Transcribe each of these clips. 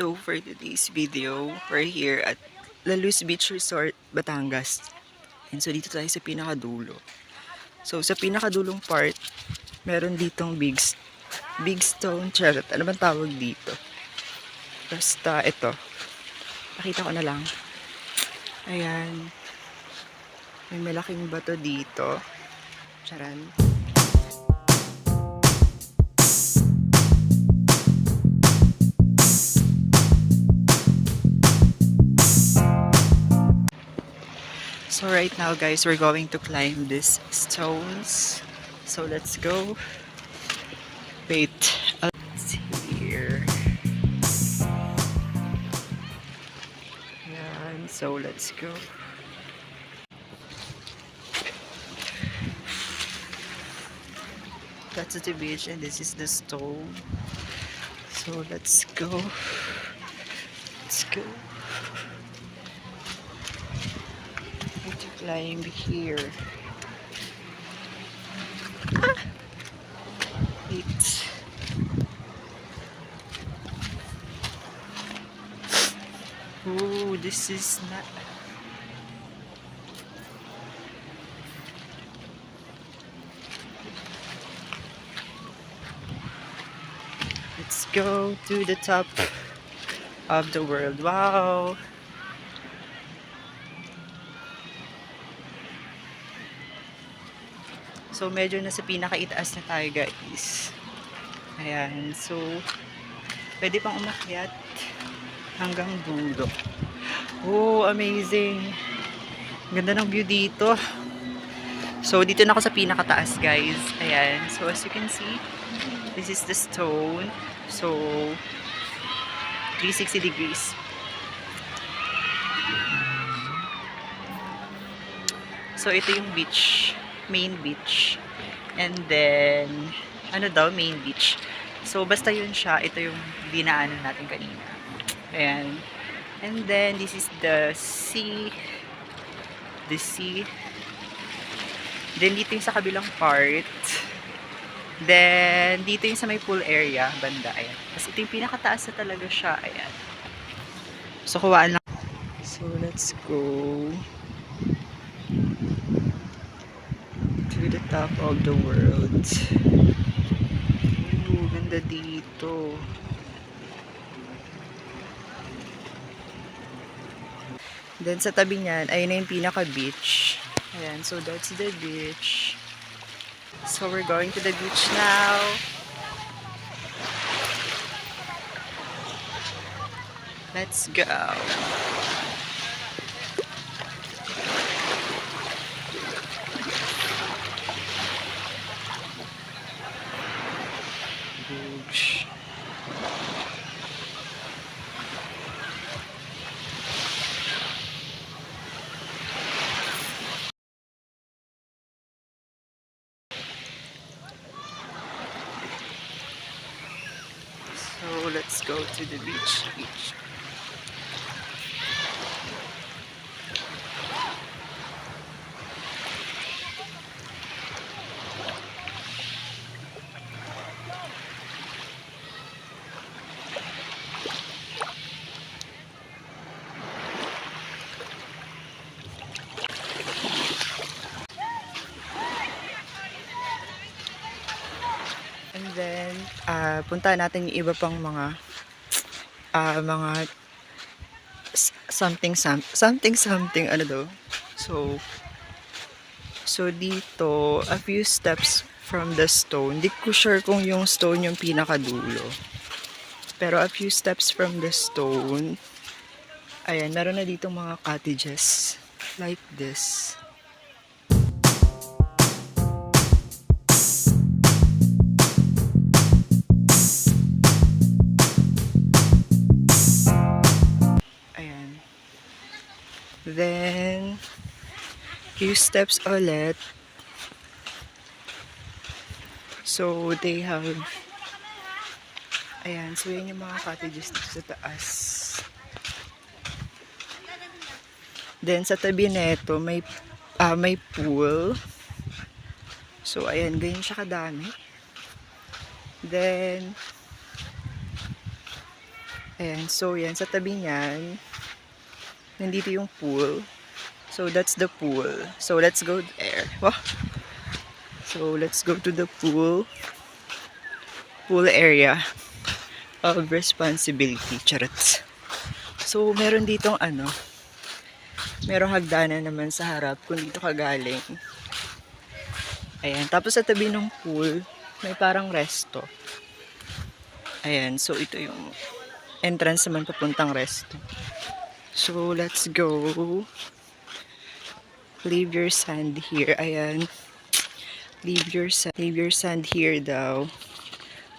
So for today's video, we're here at La Luz Beach Resort, Batangas. And so dito tayo sa pinakadulo. So sa pinakadulong part, meron ditong big stone charot. Ano bang tawag dito? Basta ito. Pakita ko na lang. Ayan. May malaking bato dito. Charan. So right now guys, we're going to climb these stones. So let's go. Wait, let's here. Yan, so let's go. That's the beach and this is the stone. So let's go. Let's go. Need to climb here. Ah! Wait. Oh, this is not. Let's go to the top of the world. Wow. So medyo nasa pinakaitaas na tayo guys. Ayan. So pwede pang umakyat hanggang dulo. Oh, amazing. Ganda ng view dito. So dito na ako sa pinakataas guys. Ayan. So as you can see, this is the stone. So 360 degrees. So ito yung beach, main beach. And then ano daw, main beach. So basta yun siya, ito yung dinaanan natin kanina. Ayan. And then this is the sea. The sea. Then dito yung sa kabilang part. Then dito yung sa may pool area, banda. Ayan. Kasi ito yung pinakataas na talaga siya. Ayan. So kuwaan lang. So let's go to the top of the world. Ooh, ganda dito. Then sa tabi niyan, ayun na yung pinaka-beach. Ayan, so that's the beach. So we're going to the beach now. Let's go. Beach. So let's go to the beach. And then, punta natin yung iba pang mga something ano daw. So dito, a few steps from the stone. Di ko sure kung yung stone yung pinakadulo. Pero a few steps from the stone, ayan, meron na dito mga cottages like this. Then, few steps ulit. So, they have, ayan, so yun yung mga cottages dito sa taas. Then, sa tabi neto, may pool. So, ayan, ganyan siya kadami. Then, Ayan, so yan, sa tabi niyan, nandito yung pool. So that's the pool. So let's go there. Wow. So let's go to the pool area of responsibility. Charot. So meron ditong merong hagdanan naman sa harap kung dito ka galing. Ayan, tapos sa tabi ng pool, may parang resto. Ayan, so ito yung entrance naman papuntang resto. So let's go. Leave your sand here. Ayan. Leave your sand here daw.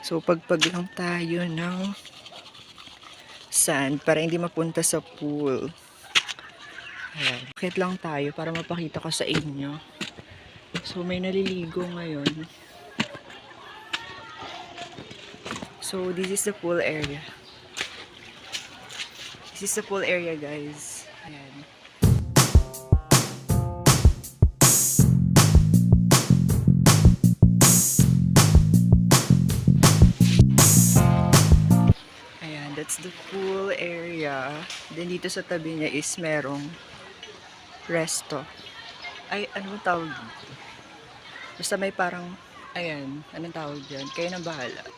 So pagpag lang tayo ng sand para hindi mapunta sa pool. Ayan. Bakit lang tayo para mapakita ko sa inyo. So may naliligo ngayon. So this is the pool area. This is the pool area, guys. Ayan. Ayan, that's the pool area. Then dito sa tabi niya is merong resto. Ay, anong tawag dito? Basta may parang, ayan, anong tawag dyan? Kayo na bahala.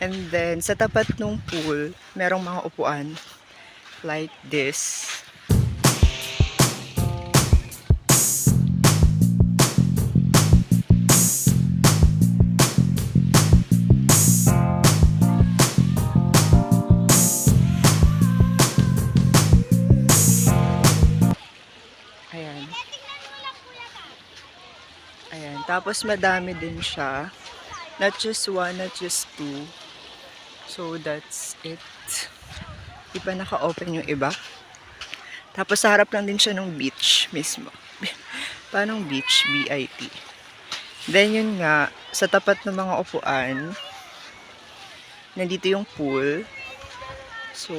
And then, sa tapat ng pool, merong mga upuan like this. Ayan. Ayan. Tapos madami din siya. Not just one, not just two. So, that's it. Di pa naka-open yung iba. Tapos, sa harap lang din siya ng beach mismo. Paanong beach? B-I-T. Then, yun nga, sa tapat ng mga upuan, nandito yung pool. So,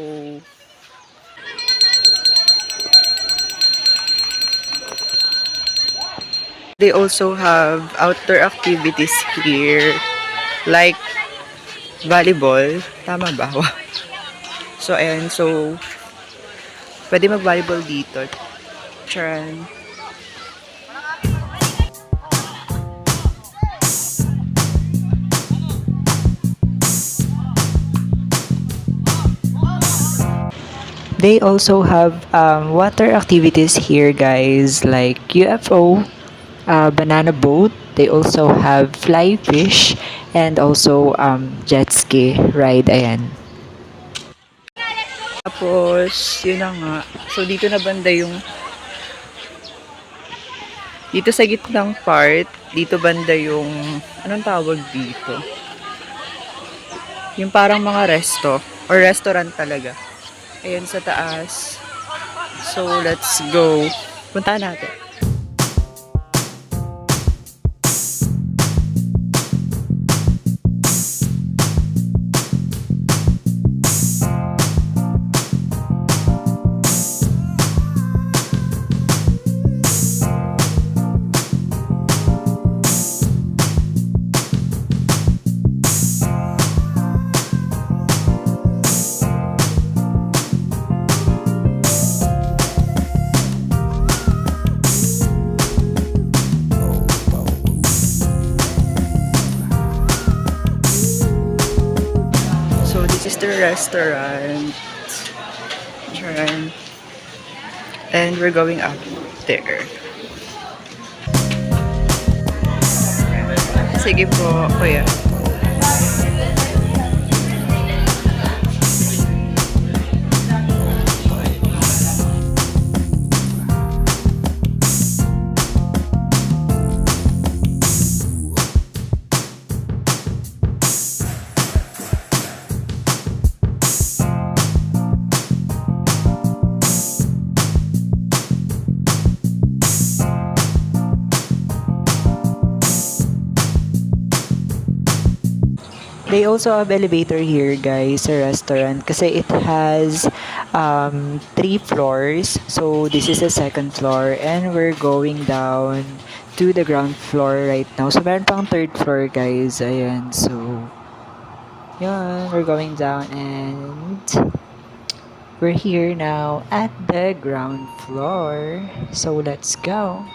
they also have outdoor activities here. Like, volleyball. Tama ba? So, ayan. So, pwede mag-volleyball dito. Charan. They also have water activities here, guys, like UFO, banana boat. They also have fly fish and also jet ski ride. Ayan. Tapos, yun na nga. So, dito na banda yung dito sa gitnang part, dito banda yung anong tawag dito? Yung parang mga resto or restaurant talaga. Ayan sa taas. So, let's go. Punta natin. restaurant. Charan. And we're going up there. Sige po, kuya. They also have elevator here, guys, sa restaurant. Kasi it has 3 floors. So, this is the second floor. And we're going down to the ground floor right now. So, meron pang third floor, guys. Ayan. So, yun. We're going down and we're here now at the ground floor. So, let's go.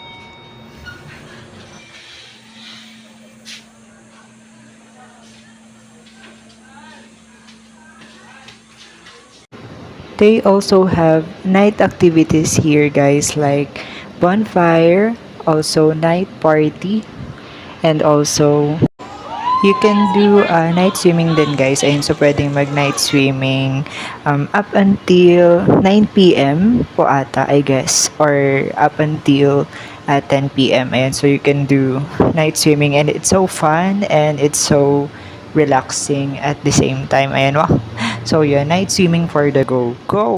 They also have night activities here, guys, like bonfire, also night party, and also you can do night swimming din, guys. Ayun, so pwedeng mag-night swimming up until 9 p.m. po ata, I guess, or up until 10 p.m. Ayun, so you can do night swimming and it's so fun and it's so relaxing at the same time. Ayan, wow. So, yun, night swimming for the go. Go!